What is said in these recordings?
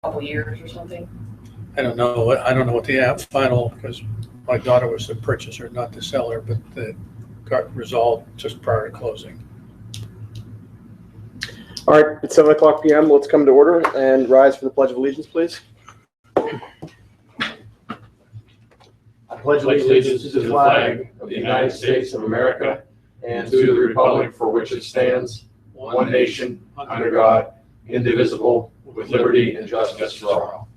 couple years or something. I don't know what the final, because my daughter was the purchaser, not the seller, but that got resolved just prior to closing. All right, it's 7:00 p.m. Let's come to order and rise for the Pledge of Allegiance, please. I pledge allegiance to the flag of the United States of America and to the republic for which it stands, one nation, under God, indivisible, with liberty and justice for all.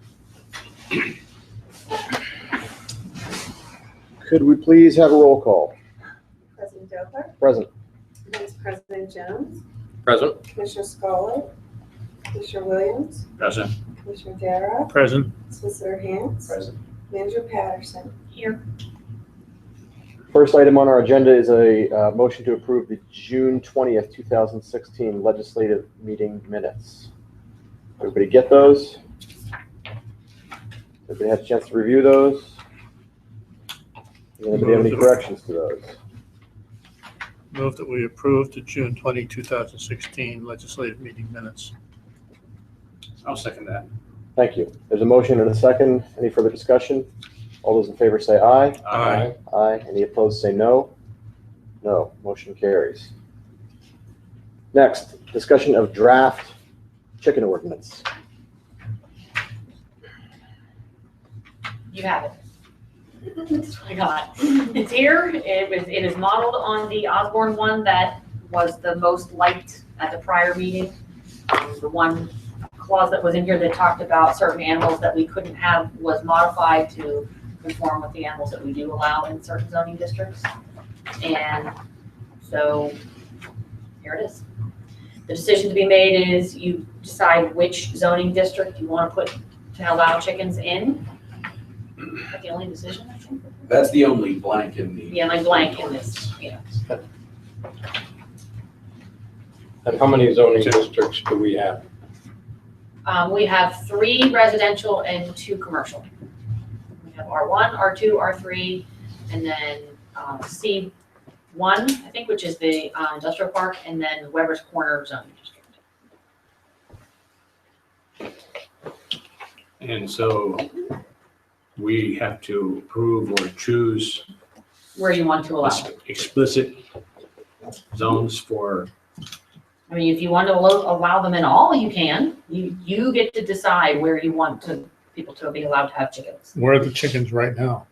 Could we please have a roll call? President Doper, Present. Vice President Jones, Present. Commissioner Scarlett, Commissioner Williams, Present. Commissioner Darrow, Present. Solicitor Hance, Present. Manager Patterson. Here. First item on our agenda is a motion to approve the June 20th, 2016 legislative meeting minutes. Everybody get those? Everybody had a chance to review those? Does anybody have any corrections to those? Move that we approve the June 20, 2016 legislative meeting minutes. I'll second that. Thank you. There's a motion and a second. Any further discussion? All those in favor say aye. Aye. Aye. Any opposed say no. No. Motion carries. Next, discussion of draft chicken ordinance. You have it. That's what I got. It's here. It is modeled on the Osborne one that was the most liked at the prior meeting. The one clause that was in here that talked about certain animals that we couldn't have was modified to conform with the animals that we do allow in certain zoning districts. And so here it is. The decision to be made is you decide which zoning district you want to put to allow chickens in. That's the only decision, I think. That's the only blank in the. The only blank in this, yeah. And how many zoning districts do we have? We have 3 residential and 2 commercial. We have R1, R2, R3, and then C1, I think, which is the industrial park, and then Weber's Corner zoning district. And so we have to approve or choose Where you want to allow. explicit zones for, I mean, if you want to allow them in all, you can. You get to decide where you want people to be allowed to have chickens. Where are the chickens right now?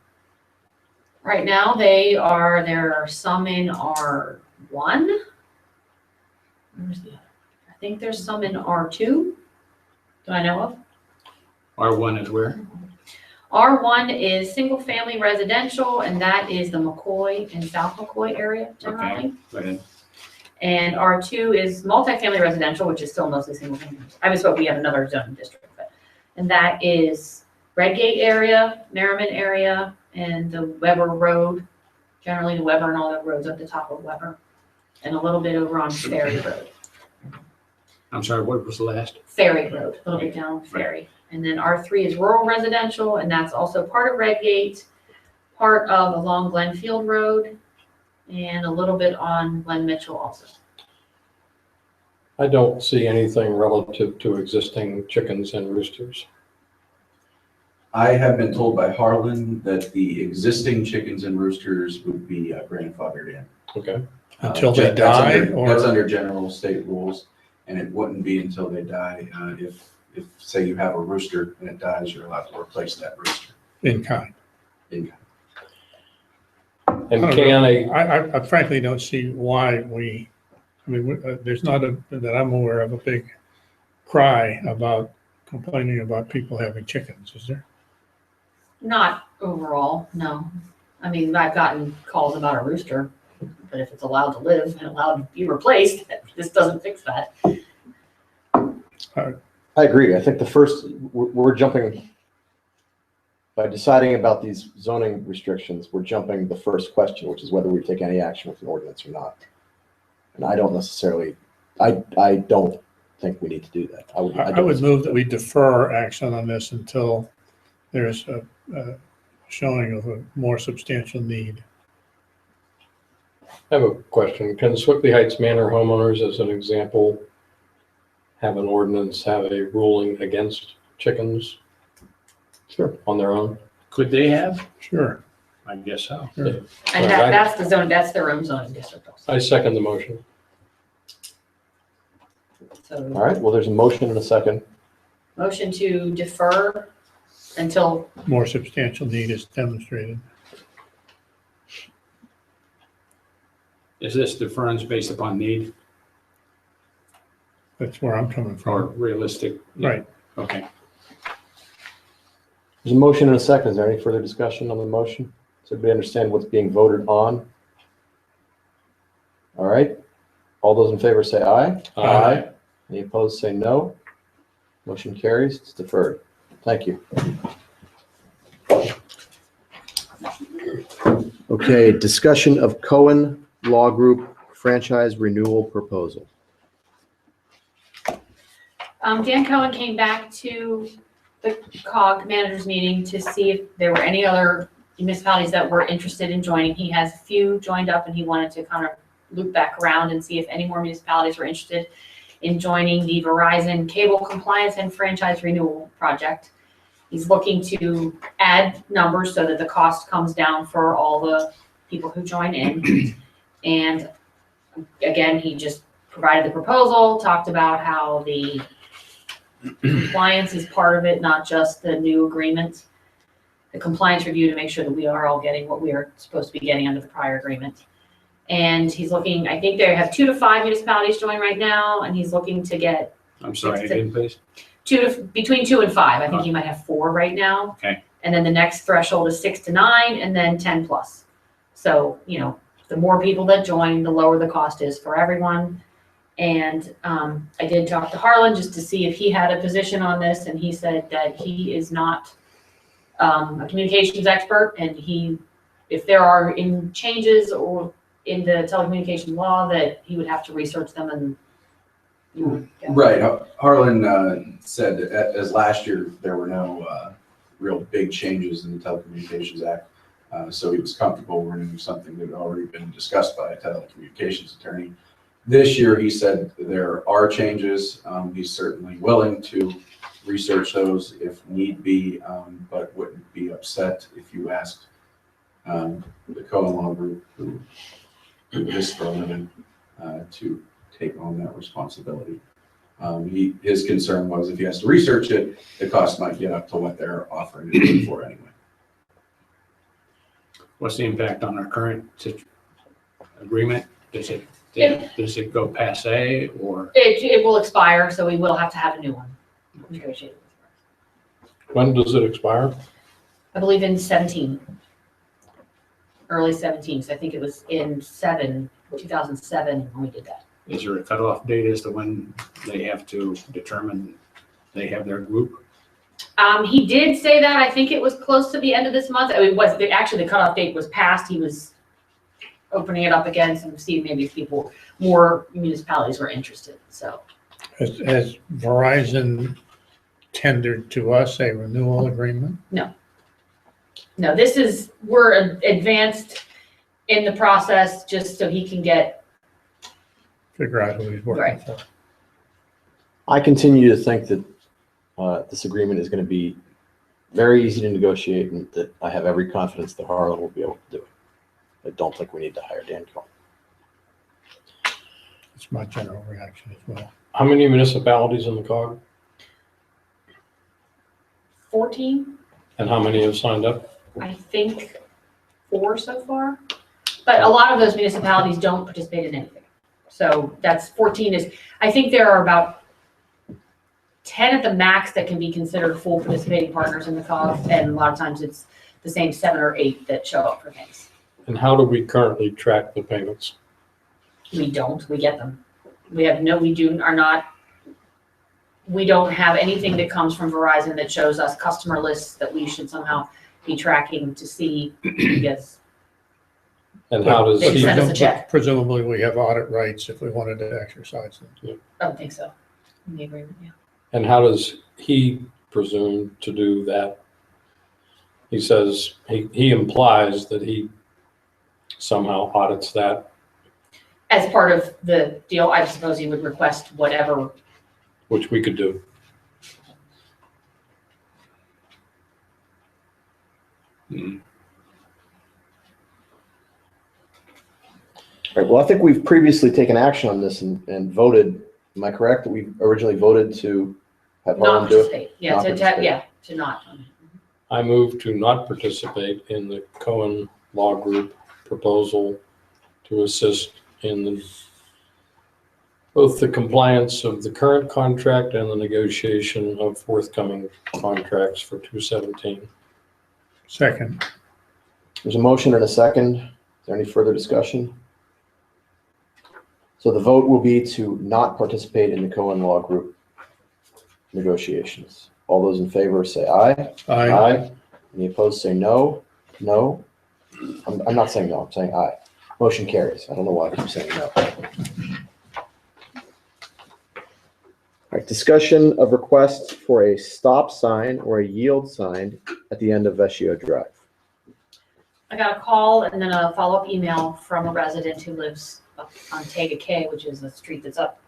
Right now, there are some in R1. Where's the other? I think there's some in R2 that I know of. R1 is where? R1 is single family residential, and that is the McCoy and South McCoy area generally. Go ahead. And R2 is multifamily residential, which is still mostly single family. I was hoping we have another zoning district, and that is Redgate area, Merriman area, and the Weber Road, generally the Weber and all the roads at the top of Weber, and a little bit over on Ferry Road. I'm sorry, what was the last? Ferry Road, a little bit down Ferry. And then R3 is rural residential, and that's also part of Redgate, part of along Glenfield Road, and a little bit on Glen Mitchell also. I don't see anything relative to existing chickens and roosters. I have been told by Harlan that the existing chickens and roosters would be grandfathered in. Okay. Until they die, That's under general state rules, and it wouldn't be until they die. If say you have a rooster and it dies, you're allowed to replace that rooster. In kind. And I don't can know. I frankly don't see why there's not that I'm aware of a big cry about complaining about people having chickens, is there? Not overall, no. I mean, I've gotten calls about a rooster, but if it's allowed to live and allowed to be replaced, this doesn't fix that. I agree. I think we're jumping, by deciding about these zoning restrictions, we're jumping the first question, which is whether we take any action with an ordinance or not. And I don't necessarily, I don't think we need to do that. I would move that we defer action on this until there's a showing of a more substantial need. I have a question. Can Swickley Heights Manor homeowners, as an example, have an ordinance, have a ruling against chickens Sure. on their own? Could they have? Sure. I guess so. Sure. And Right. that's the zone, that's their own zoning district also. I second the motion. So All right, well, there's a motion and a second. motion to defer until, More substantial need is demonstrated. Is this deference based upon need That's where I'm coming or from. realistic? Right. Okay. There's a motion and a second. Is there any further discussion on the motion? Does everybody understand what's being voted on? All right. All those in favor say aye. Aye. Any opposed, say no. Motion carries. It's deferred. Thank you. Okay, discussion of Cohen Law Group franchise renewal proposal. Dan Cohen came back to the COG managers meeting to see if there were any other municipalities that were interested in joining. He has a few joined up and he wanted to kind of loop back around and see if any more municipalities were interested in joining the Verizon Cable Compliance and Franchise Renewal Project. He's looking to add numbers so that the cost comes down for all the people who join in. And again, he just provided the proposal, talked about how the compliance is part of it, not just the new agreement. The compliance review to make sure that we are all getting what we are supposed to be getting under the prior agreement. And he's looking, I think they have 2 to 5 municipalities join right now, and he's looking to get I'm sorry, again, please. between 2 and 5. I think he might have 4 right now. Okay. And then the next threshold is 6 to 9, and then 10 plus. So, you know, the more people that join, the lower the cost is for everyone. And I did talk to Harlan just to see if he had a position on this, and he said that he is not a communications expert, and if there are changes or in the telecommunications law, that he would have to research them and. Right. Harlan said that as last year, there were no real big changes in the Telecommunications Act. So he was comfortable renewing something that had already been discussed by a telecommunications attorney. This year, he said there are changes. He's certainly willing to research those if need be, but wouldn't be upset if you asked the Cohen Law Group, who do this for a living, to take on that responsibility. His concern was if he has to research it, the cost might get up to what they're offering to pay for anyway. What's the impact on our current agreement? Does it go passe or? It will expire, so we will have to have a new one negotiated. When does it expire? I believe in 17, early 17. So I think it was in 2007 when we did that. Is there a cutoff date as to when they have to determine they have their group? He did say that. I think it was close to the end of this month. I mean, actually the cutoff date was passed. He was opening it up again to see maybe if more municipalities were interested. So Has Verizon tendered to us a renewal agreement? no, we're advanced in the process just so he can get. Figure out who he's working Right. for. I continue to think that this agreement is going to be very easy to negotiate and that I have every confidence that Harlan will be able to do it. I don't think we need to hire Dan Cohen. It's my general reaction as well. How many municipalities in the COG 14, and how many have signed up? I think 4 so far. But a lot of those municipalities don't participate in anything. So that's 14 I think there are about 10 at the max that can be considered full participating partners in the COG. And a lot of times it's the same 7 or 8 that show up for things. And how do we currently track the payments? We don't, we get them. We don't have anything that comes from Verizon that shows us customer lists that we should somehow be tracking to see because And how does They he, send us a check. Presumably, we have audit rights if we wanted to exercise them. I don't think so. In the agreement, yeah. and how does he presume to do that? He says, he implies that he somehow audits that, As part of the deal, I suppose he would request whatever. which we could do. All right, well, I think we've previously taken action on this and voted. Am I correct that we originally voted to have Not Harlan do it? participate, yeah, Not to, participate. yeah, to not. I move to not participate in the Cohen Law Group proposal to assist in both the compliance of the current contract and the negotiation of forthcoming contracts for 217. Second. There's a motion and a second. Is there any further discussion? So the vote will be to not participate in the Cohen Law Group negotiations. All those in favor say aye. Aye. Any opposed say no. No. I'm not saying no, I'm saying aye. Motion carries. I don't know why I keep saying no. All right, discussion of requests for a stop sign or a yield sign at the end of Vecchio Drive. I got a call and then a follow-up email from a resident who lives up on Tega K, which is a street that's up.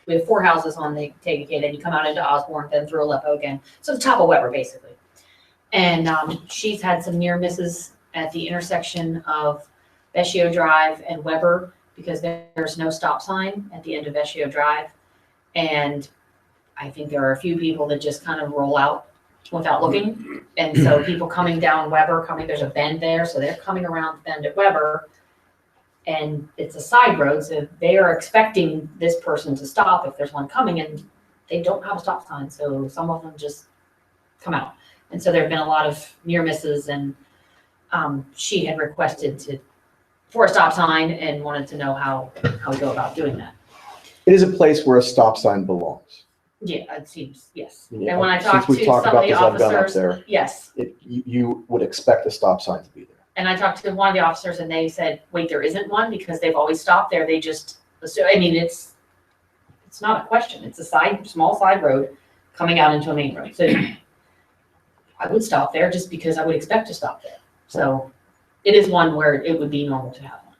We have 4 houses on the Tega K, then you come out into Osborne, then through Aleppo again. So the top of Weber, basically. And she's had some near misses at the intersection of Vecchio Drive and Weber because there's no stop sign at the end of Vecchio Drive. And I think there are a few people that just kind of roll out without looking. And so people coming down Weber, there's a bend there, so they're coming around the bend at Weber. And it's a side road, so they are expecting this person to stop if there's one coming, and they don't have a stop sign, so some of them just come out. And so there have been a lot of near misses, and she had requested for a stop sign and wanted to know how we go about doing that. It is a place where a stop sign belongs. Yeah, it seems, yes. Yeah, And when I since talked we've to talked some of about the this, I've gone up officers, there. yes. You would expect a stop sign to be there. And I talked to one of the officers and they said, wait, there isn't one because they've always stopped there. They just, I mean, it's not a question. It's a small side road coming out into a main road. So I would stop there just because I would expect to stop there. So it is one where it would be normal to have one.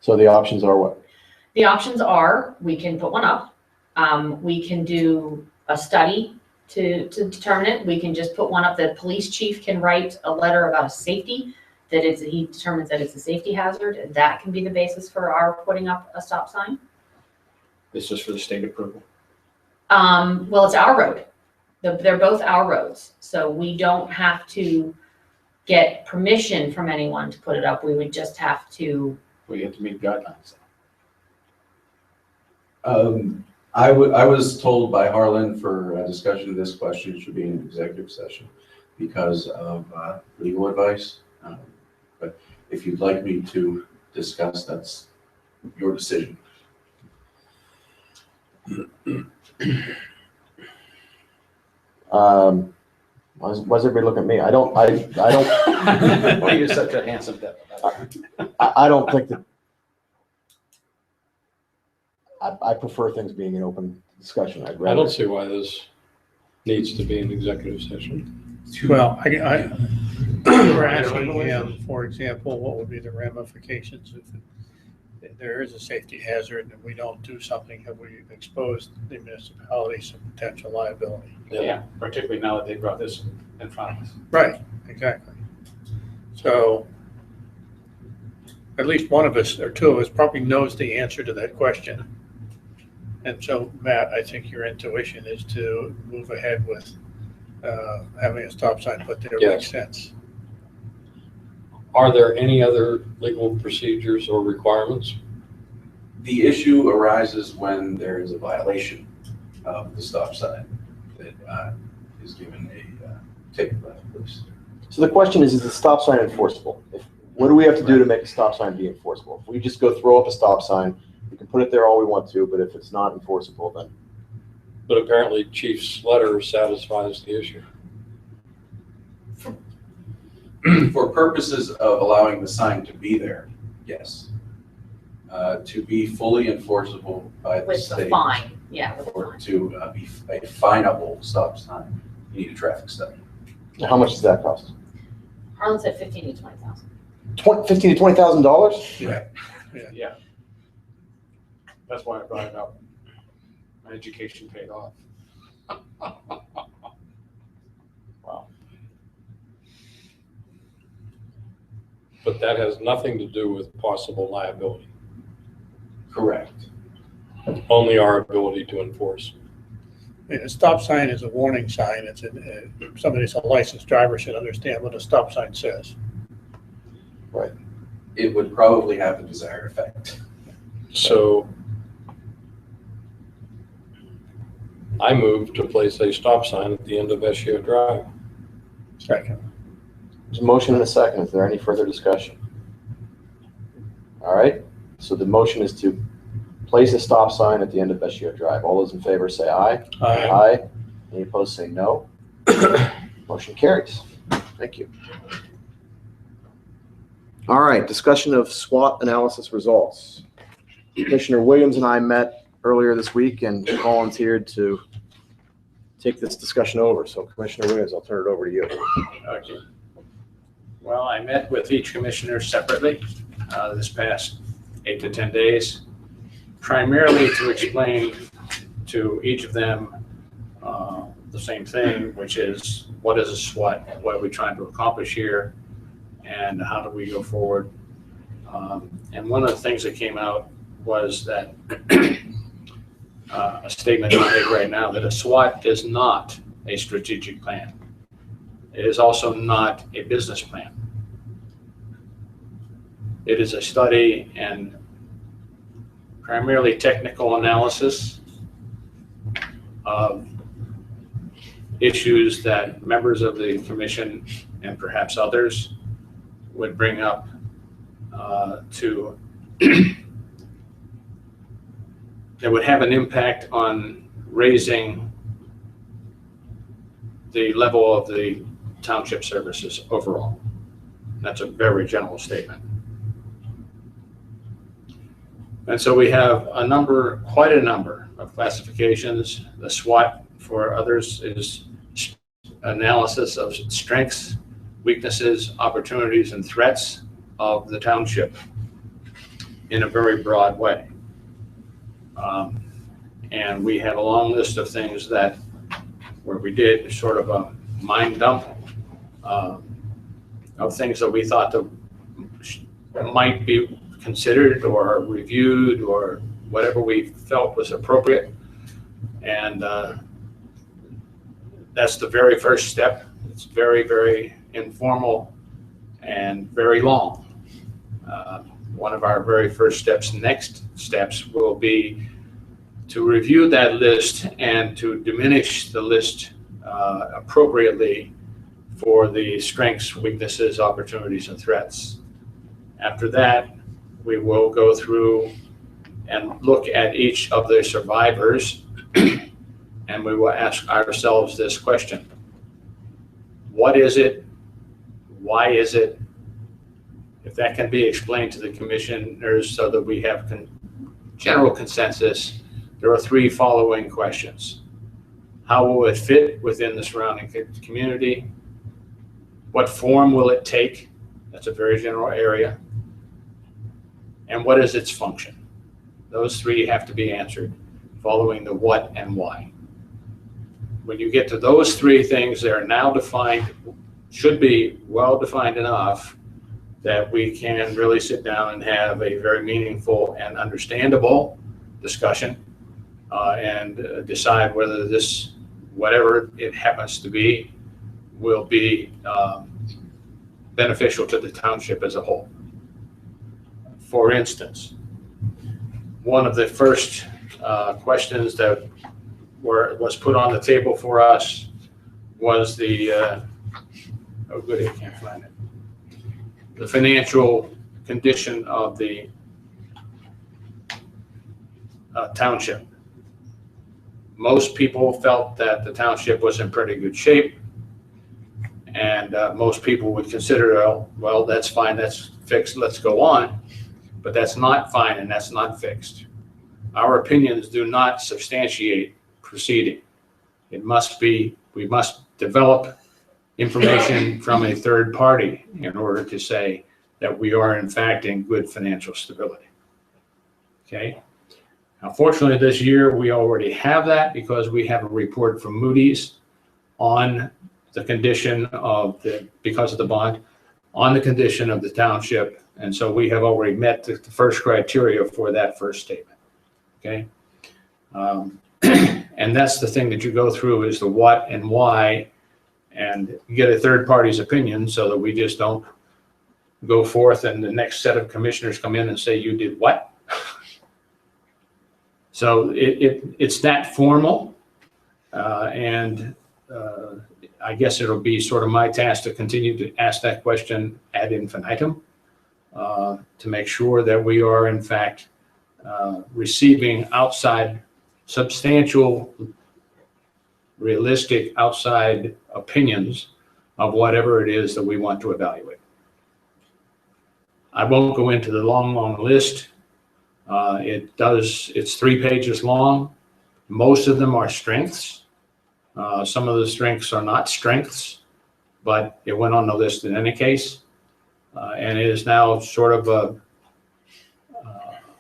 So the options are what? The options are, we can put one up. We can do a study to determine it. We can just put one up. The police chief can write a letter about a safety, he determines that it's a safety hazard, and that can be the basis for our putting up a stop sign. This is for the state approval. Well, it's our road. They're both our roads, so we don't have to get permission from anyone to put it up. We would just have to. We have to meet guidelines. I was told by Harlan for a discussion of this question should be an executive session because of legal advice. But if you'd like me to discuss, that's your decision. Why does everybody look at me? I don't. Well, you're such a handsome devil. I don't think that. I prefer things being an open discussion. I'd I rather. don't see why this needs to be an executive session. Well, we're asking him, for example, what would be the ramifications if there is a safety hazard and we don't do something, have we exposed the municipality to potential liability? Yeah, particularly now that they brought this in front of us. Right, exactly. So at least one of us or two of us probably knows the answer to that question. And so, Matt, I think your intuition is to move ahead with having a stop sign put there. Yes. Makes sense. Are there any other legal procedures or requirements? The issue arises when there is a violation of the stop sign that is given a ticket by the police. So the question is the stop sign enforceable? What do we have to do to make a stop sign be enforceable? If we just go throw up a stop sign, we can put it there all we want to, but if it's not enforceable, then. But apparently Chief's letter satisfies the issue. For purposes of allowing the sign to be there, yes. To be fully enforceable by the With the state. fine, yeah, with the Or fine. to be a finable stop sign, you need a traffic study. How much does that cost? Harlan said 15 to 20,000. $15,000 to $20,000? Yeah. That's why I brought it up. My education paid off. Wow. but that has nothing to do with possible liability, Correct. only our ability to enforce. I mean, a stop sign is a warning sign. It's somebody who's a licensed driver should understand what a stop sign says. It would probably have the desired effect. So I move to place a stop sign at the end of Eschio Drive. Second. There's a motion and a second. Is there any further discussion? All right, so the motion is to place a stop sign at the end of Eschio Drive. All those in favor say aye. Aye. Any opposed say no. Motion carries. Thank you. All right, discussion of SWOT analysis results. Commissioner Williams and I met earlier this week and volunteered to take this discussion over. So Commissioner Williams, I'll turn it over to you. Okay. Well, I met with each commissioner separately this past 8 to 10 days, primarily to explain to each of them the same thing, which is what is a SWOT, what are we trying to accomplish here, and how do we go forward. And one of the things that came out was that a statement I make right now, that a SWOT is not a strategic plan. It is also not a business plan. It is a study and primarily technical analysis of issues that members of the commission and perhaps others would bring up to that would have an impact on raising the level of the township services overall. That's a very general statement. And so we have quite a number of classifications. The SWOT for others is analysis of strengths, weaknesses, opportunities, and threats of the township in a very broad way. And we have a long list of things where we did sort of a mind dump of things that we thought that might be considered or reviewed or whatever we felt was appropriate. And that's the very first step. It's very, very informal and very long. One of our very first next steps will be to review that list and to diminish the list appropriately for the strengths, weaknesses, opportunities, and threats. After that, we will go through and look at each of the survivors and we will ask ourselves this question: what is it? Why is it? If that can be explained to the commissioners so that we have general consensus, there are 3 following questions. How will it fit within the surrounding community? What form will it take? That's a very general area. And what is its function? Those 3 have to be answered following the what and why. When you get to those 3 things, they're now defined, should be well defined enough that we can really sit down and have a very meaningful and understandable discussion and decide whether this, whatever it happens to be, will be beneficial to the township as a whole. For instance, one of the first questions that was put on the table for us was the, oh goody, I can't find it, the financial condition of the township. Most people felt that the township was in pretty good shape, and most people would consider, well, that's fine, that's fixed, let's go on. But that's not fine and that's not fixed. Our opinions do not substantiate proceeding. It must be, we must develop information from a third party in order to say that we are in fact in good financial stability. Okay. Now, fortunately this year we already have that because we have a report from Moody's on the condition of because of the bond, on the condition of the township. And so we have already met the first criteria for that first statement. Okay. And that's the thing that you go through, is the what and why, and get a third party's opinion so that we just don't go forth and the next set of commissioners come in and say, you did what? So it's that formal. And I guess it'll be sort of my task to continue to ask that question ad infinitum, to make sure that we are in fact receiving outside, substantial, realistic outside opinions of whatever it is that we want to evaluate. I won't go into the long list. It's 3 pages long. Most of them are strengths. Some of the strengths are not strengths, but it went on the list in any case. And it is now sort of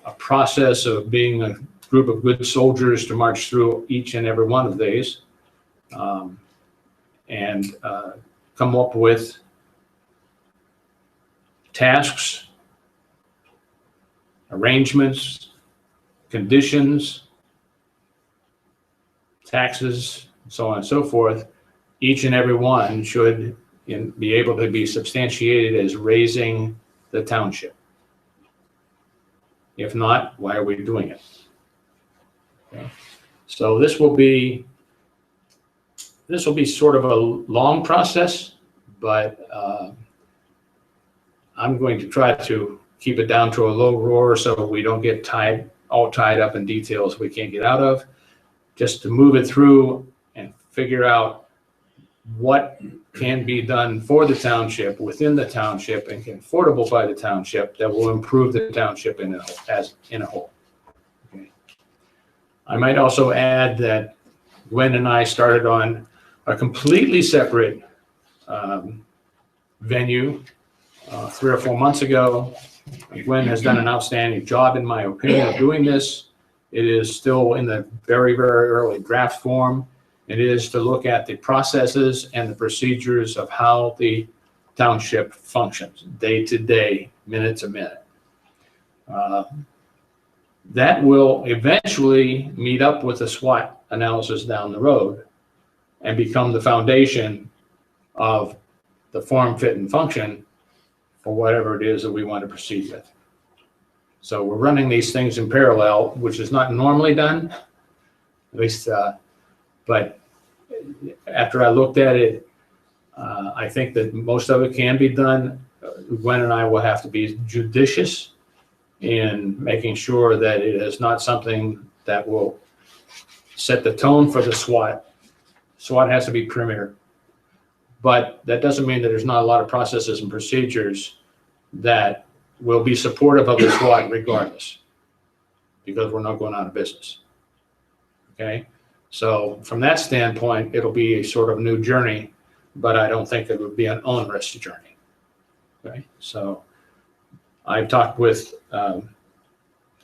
a process of being a group of good soldiers to march through each and every one of these, and come up with tasks, arrangements, conditions, taxes, so on and so forth. Each and every one should be able to be substantiated as raising the township. If not, why are we doing it? Okay. So this will be sort of a long process, but I'm going to try to keep it down to a low roar so we don't get all tied up in details we can't get out of, just to move it through and figure out what can be done for the township, within the township, and affordable by the township that will improve the township in a whole. Okay. I might also add that Gwen and I started on a completely separate venue 3 or 4 months ago. Gwen has done an outstanding job, in my opinion, of doing this. It is still in the very, very early draft form. It is to look at the processes and the procedures of how the township functions day to day, minute to minute. That will eventually meet up with a SWOT analysis down the road and become the foundation of the form, fit, and function for whatever it is that we want to proceed with. So we're running these things in parallel, which is not normally done, at least, but after I looked at it, I think that most of it can be done. Gwen and I will have to be judicious in making sure that it is not something that will set the tone for the SWOT. SWOT has to be premier. But that doesn't mean that there's not a lot of processes and procedures that will be supportive of the SWOT regardless, because we're not going out of business. Okay? So from that standpoint, it'll be a sort of new journey, but I don't think it would be an onerous journey. Okay? So I've talked with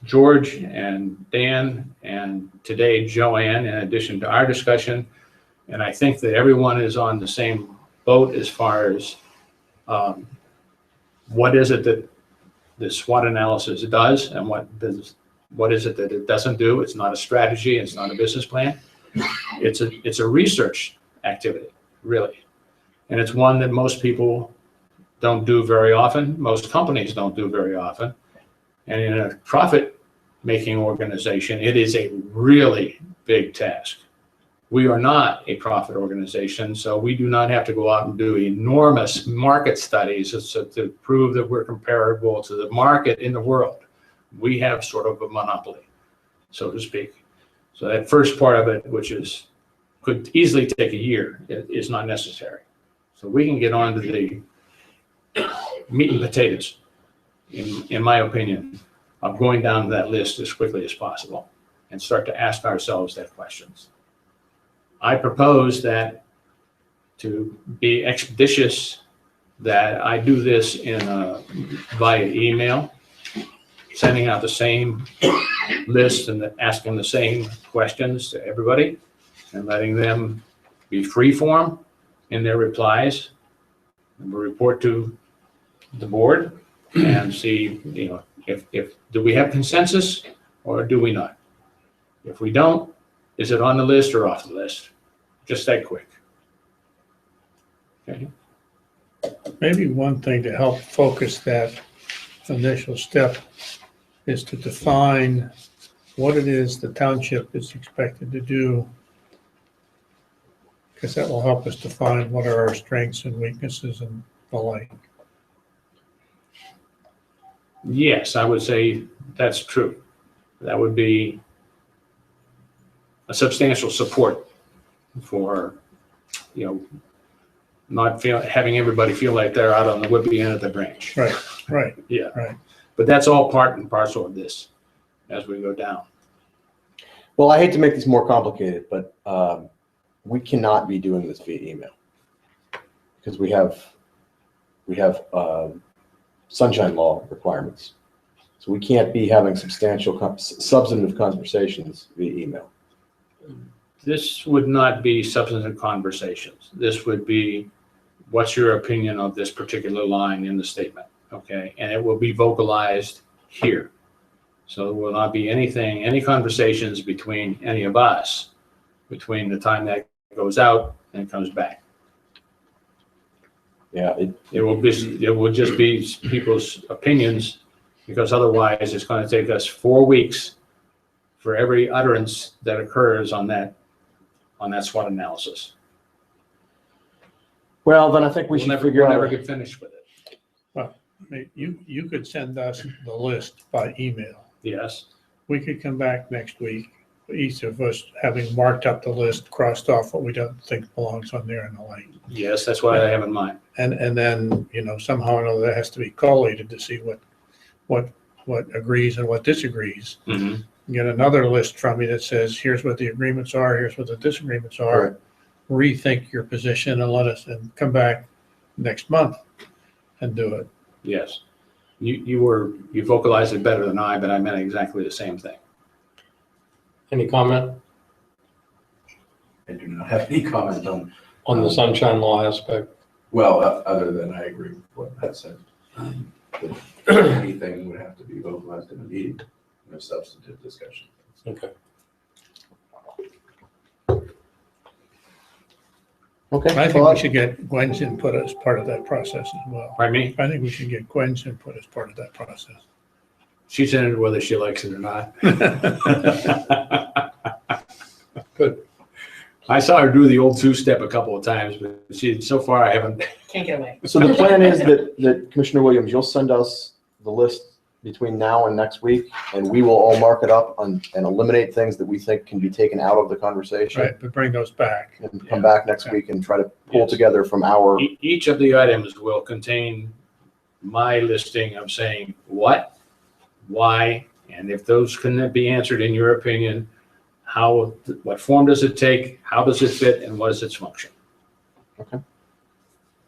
George and Dan and today Joanne, in addition to our discussion, and I think that everyone is on the same boat as far as what is it that the SWOT analysis does and what is it that it doesn't do. It's not a strategy. It's not a business plan. It's a research activity, really. And it's one that most people don't do very often. Most companies don't do very often. And in a profit-making organization, it is a really big task. We are not a profit organization, so we do not have to go out and do enormous market studies to prove that we're comparable to the market in the world. We have sort of a monopoly, so to speak. So that first part of it, which could easily take a year, is not necessary. So we can get on to the meat and potatoes, in my opinion, of going down that list as quickly as possible and start to ask ourselves that questions. I propose that, to be expeditious, that I do this via email, sending out the same list and asking the same questions to everybody and letting them be free form in their replies. And we'll report to the board and see, if, do we have consensus or do we not? If we don't, is it on the list or off the list? Just that quick. Okay. Maybe one thing to help focus that initial step is to define what it is the township is expected to do, because that will help us define what are our strengths and weaknesses and the like. Yes, I would say that's true. That would be a substantial support for, not having everybody feel like they're out on the whippy end of the branch. Right. Yeah. Right. But that's all part and parcel of this as we go down. Well, I hate to make this more complicated, but we cannot be doing this via email because we have sunshine law requirements. So we can't be having substantive conversations via email. This would not be substantive conversations. This would be, what's your opinion of this particular line in the statement? Okay, and it will be vocalized here. So there will not be any conversations between any of us between the time that goes out and comes back. Yeah, It will just be people's opinions, because otherwise it's going to take us 4 weeks for every utterance that occurs on that SWOT analysis. well, then I think we should figure We'll never out. get finished with it. I mean, you could send us the list by email. Yes, We could come back next week, each of us having marked up the list, crossed off what we don't think belongs on there and the like. yes, that's what I have in mind. And then, somehow or another that has to be collated to see what agrees and what disagrees. Mhm. Get another list from you that says, here's what the agreements are, here's what the disagreements are. Rethink your position and let us, and come back next month and do it. Yes. You vocalized it better than I, but I meant exactly the same thing. Any comment I do not have any comment on the sunshine law aspect? other than I agree with what Matt said. That anything would have to be vocalized in a meeting, no substantive discussion. Okay. Okay. I think we should get Gwen's input as part of that process as well. Pardon me? I think we should get Gwen's input as part of that process. She's in it whether she likes it or not. Good. I saw her do the old two-step a couple of times, but so far I haven't. Can't get away. So the plan is that Commissioner Williams, you'll send us the list between now and next week, and we will all mark it up and eliminate things that we think can be taken out of the conversation. Right, but bring those back. And come back next week and try to pull Yes. together from our, Each of the items will contain my listing of saying what, why, and if those can be answered in your opinion, what form does it take, how does it fit, and what is its function?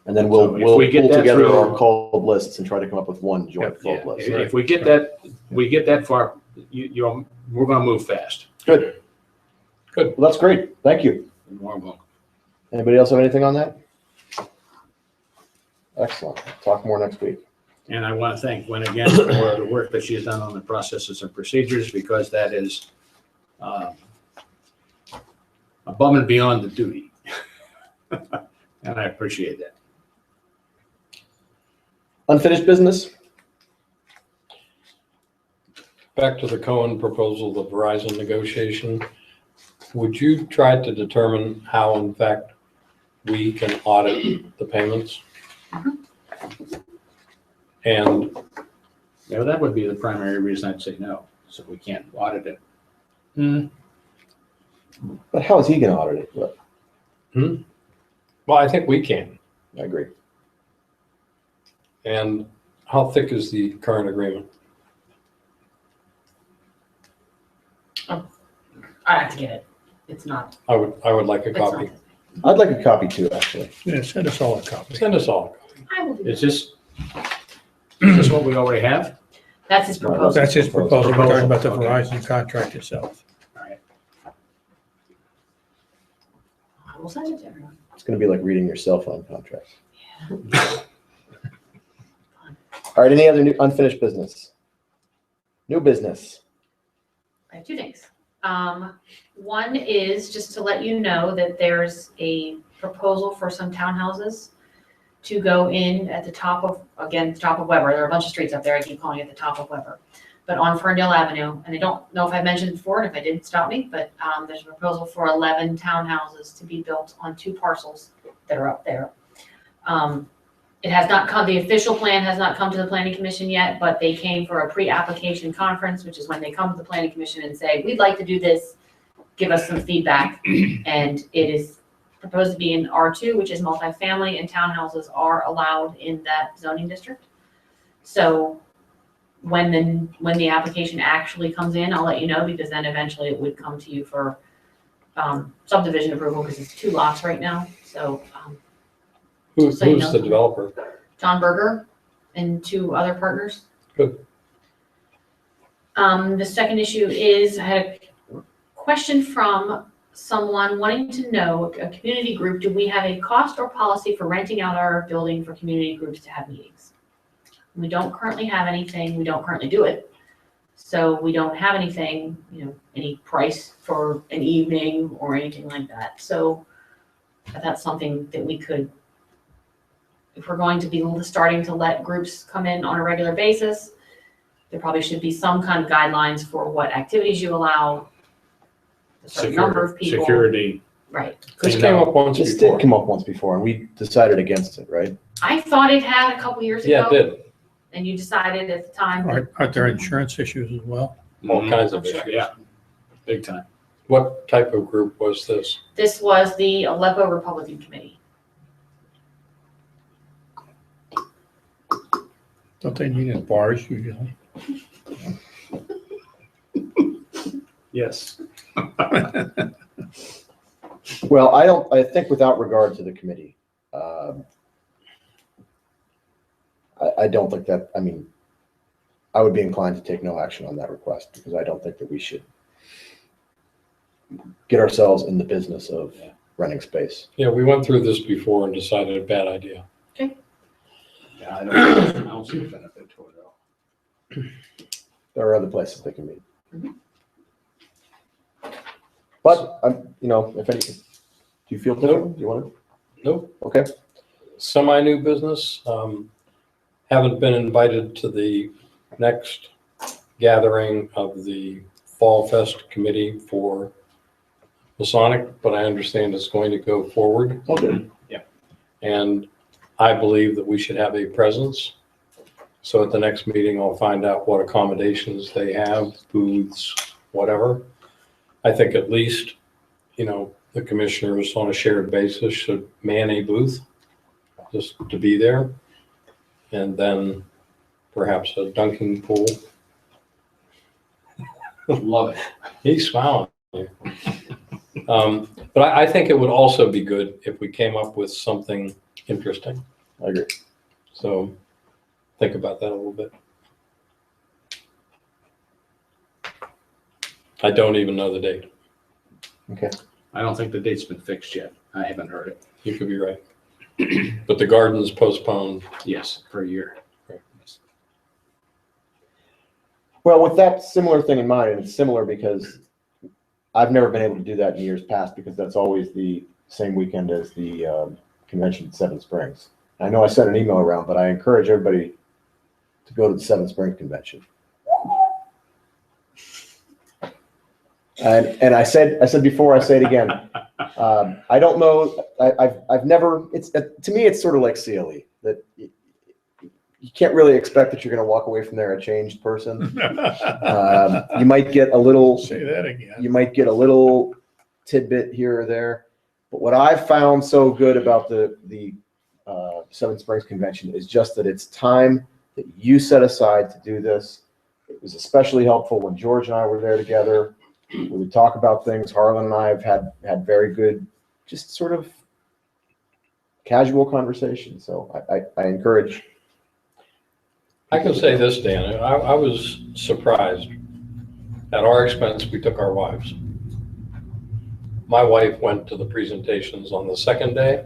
and then So if we'll we get pull that together through- our called lists and try to come up with one joint Yeah, called list. If we get that far, we're going to move fast. Good. Well, that's great. Thank you. You're more than welcome. Anybody else have anything on that? Excellent. Talk more next week. And I want to thank Gwen again for the work that she has done on the processes and procedures, because that is above and beyond the duty. And I appreciate that. Unfinished business? Back to the Cohen proposal, the Verizon negotiation. Would you try to determine how, in fact, we can audit the payments? And Yeah, that would be the primary reason I'd say no, so we can't audit it. But how is he going to audit it? But well, I think we can. I agree. And how thick is the current agreement? I have to get it. It's not. I would like a It's copy. not. I'd like a copy too, actually. Yeah, send us all a copy. Send us all. I will do Is that. this what we already have? That's his proposal. That's his proposal. We're talking about the Okay. Verizon contract itself. All right. I will send it to everyone. It's going to be like reading your cell phone contract. All right, any other new unfinished business? New business. I have two things. One is just to let you know that there's a proposal for some townhouses to go in at the top of, again, the top of Weber. There are a bunch of streets up there. I keep calling it the top of Weber. But on Ferndale Avenue, and I don't know if I mentioned it before, and if I didn't, stop me, but there's a proposal for 11 townhouses to be built on 2 parcels that are up there. It has not come, the official plan has not come to the planning commission yet, but they came for a pre-application conference, which is when they come to the planning commission and say, we'd like to do this, give us some feedback. And it is proposed to be in R2, which is multifamily, and townhouses are allowed in that zoning district. So when the application actually comes in, I'll let you know, because then eventually it would come to you for subdivision approval, because it's 2 lots right now. So Who's So you the know. developer? John Berger and 2 other partners. Good. The second issue is, I had a question from someone wanting to know, a community group, do we have a cost or policy for renting out our building for community groups to have meetings? We don't currently have anything, we don't currently do it. So we don't have anything, any price for an evening or anything like that. So that's something that we could, if we're going to be starting to let groups come in on a regular basis, there probably should be some kind of guidelines for what activities you allow, a certain number of people. Security. Right. This came up once This before. did come up once before, and we decided against it, right? I thought it had a couple years ago. Yeah, it did. And you decided at the time. Aren't there insurance issues as well? All kinds of Sure. issues. Yeah, big time. What type of group was this? This was the Aleppo Republican Committee. Don't they need it in bars usually? Yes. Well, I think without regard to the committee, I don't think that, I would be inclined to take no action on that request, because I don't think that we should get ourselves in the business of renting space. Yeah, we went through this before and decided a bad idea. Yeah, I don't see a benefit to it at all. There are other places they can meet. Mhm. But, if any, do you feel different? Do you want to? Nope. Okay. Semi-new business. Haven't been invited to the next gathering of the Fall Fest Committee for Masonic, but I understand it's going to go forward. Okay. And I believe that we should have a presence. So at the next meeting, I'll find out what accommodations they have, booths, whatever. I think at least, the commissioners on a shared basis should man a booth just to be there. And then perhaps a dunking pool. Love it. He's smiling. But I think it would also be good if we came up with something interesting. I agree. So think about that a little bit. I don't even know the date. Okay. I don't think the date's been fixed yet. I haven't heard it. You could be right. But the garden's postponed. Yes, for a year. Well, with that similar thing in mind, and it's similar because I've never been able to do that in years past, because that's always the same weekend as the convention at Seven Springs. I know I sent an email around, but I encourage everybody to go to the Seven Springs convention. And I said before, I say it again. I don't know. I've never. It's to me, it's sort of like CLE, that you can't really expect that you're going to walk away from there a changed person. You might get a little. Say that again. You might get a little tidbit here or there. But what I've found so good about the Seven Springs Convention is just that it's time that you set aside to do this. It was especially helpful when George and I were there together. We would talk about things. Harlan and I have had very good, just sort of casual conversations. So I encourage. I can say this, Dan, I was surprised. At our expense, we took our wives. My wife went to the presentations on the second day.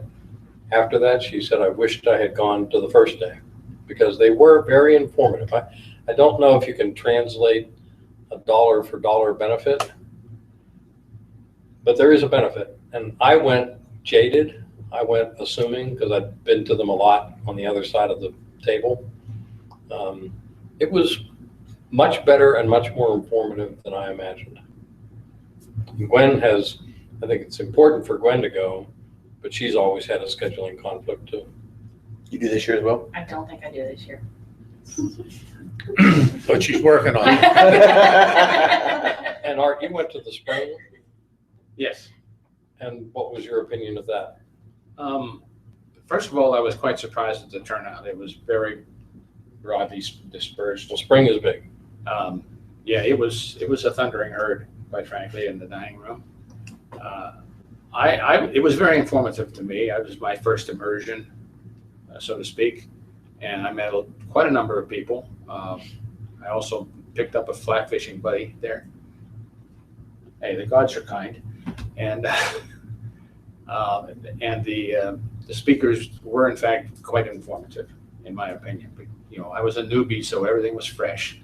After that, she said, I wished I had gone to the first day. because they were very informative. I don't know if you can translate a dollar for dollar benefit, but there is a benefit. And I went jaded. I went assuming, because I'd been to them a lot on the other side of the table. It was much better and much more informative than I imagined. Gwen has, I think it's important for Gwen to go, but she's always had a scheduling conflict too. You do this year as well? I don't think I do this year. But she's working on it. And Art, you went to the spring, Yes. and what was your opinion of that? First of all, I was quite surprised at the turnout. It was very broadly dispersed. Well, spring is big. Yeah, it was a thundering herd, quite frankly, in the dining room. It was very informative to me. It was my first immersion, so to speak, and I met quite a number of people. I also picked up a flat fishing buddy there. Hey, the gods are kind, and the speakers were in fact quite informative, in my opinion. You know, I was a newbie, so everything was fresh,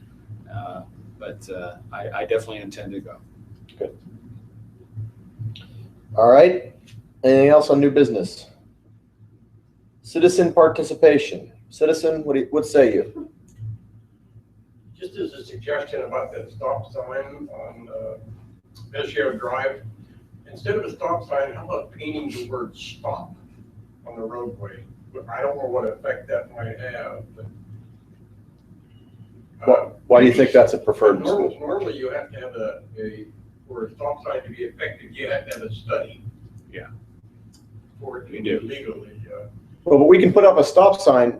but I definitely intend to go. All right. Anything else on new business? Citizen participation. Citizen, what say you? Just as a suggestion about that stop sign on Beshare Drive, instead of a stop sign, how about painting the word stop on the roadway? I don't know what effect that might have, but. Why do you think that's a preferred? Normally you have to have for a stop sign to be effective, you have to have a study. Yeah. For it to You be do. legally. Well, but we can put up a stop sign.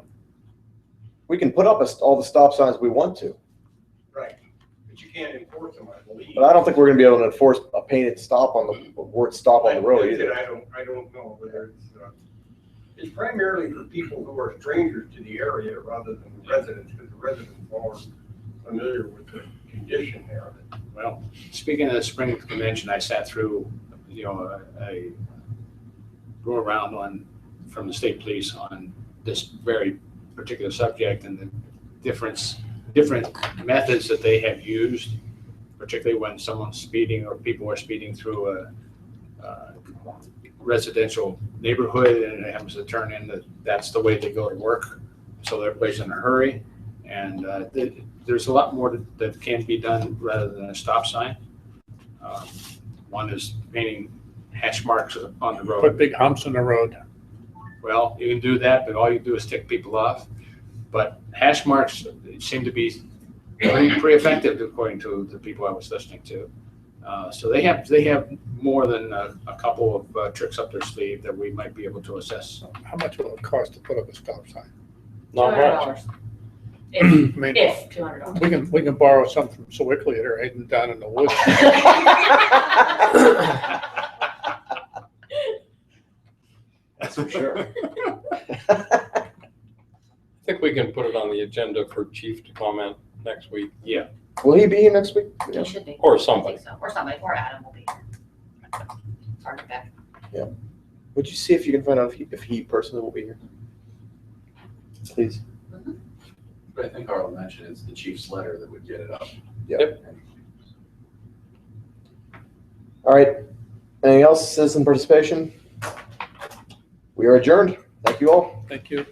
We can put up all the stop signs we want to, Right. But you can't enforce them, I believe. but I don't think we're going to be able to enforce a painted stop on the word stop on the road Like I either. said, I don't know whether it's primarily for people who are strangers to the area rather than residents, because the residents are familiar with the condition there. Well, speaking of the spring convention, I sat through, a go around from the state police on this very particular subject and the different methods that they have used, particularly when someone's speeding or people are speeding through a residential neighborhood and it happens to turn in that's the way they go to work. So everybody's in a hurry. And there's a lot more that can be done rather than a stop sign. One is painting hash marks on the road. Put big humps in the road. Well, you can do that, but all you do is tick people off. But hash marks seem to be pretty effective, according to the people I was listening to. So they have more than a couple of tricks up their sleeve that we might be able to assess. How much will it cost to put up a stop sign? Not much. $200. I mean, If $200. we can borrow some from Sewickley that are hidden down in the woods. That's for sure. I think we can put it on the agenda for Chief to comment next week, Yeah. Will he be here next week? He should be. or I somebody. think so. Or somebody, or Adam will be here. Sorry about that. Would you see if you can find out if he personally will be here? Please. But I think Harlan mentioned it's the chief's letter that would get it up. Yep. All right. Anything else? Citizen participation? We are adjourned. Thank you all. Thank you.